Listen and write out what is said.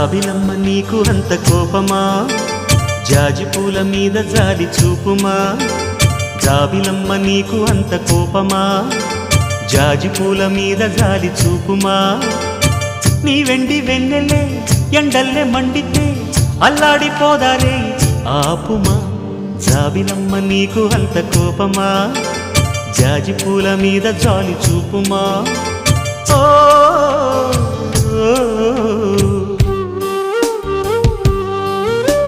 జాబిలమ్మ నీకు అంత కోపమా జాజి పూల మీద జాలి చూపుమా జాబిలమ్మ నీకు అంత కోపమా జాజి పూల మీద జాలి చూపుమా నీ వెండి వెన్నెలే ఎండల్లే మండితే అల్లాడిపోదారే ఆపుమా జాబిలమ్మ నీకు అంత కోపమా జాజి పూల మీద జాలి చూపుమా ఓ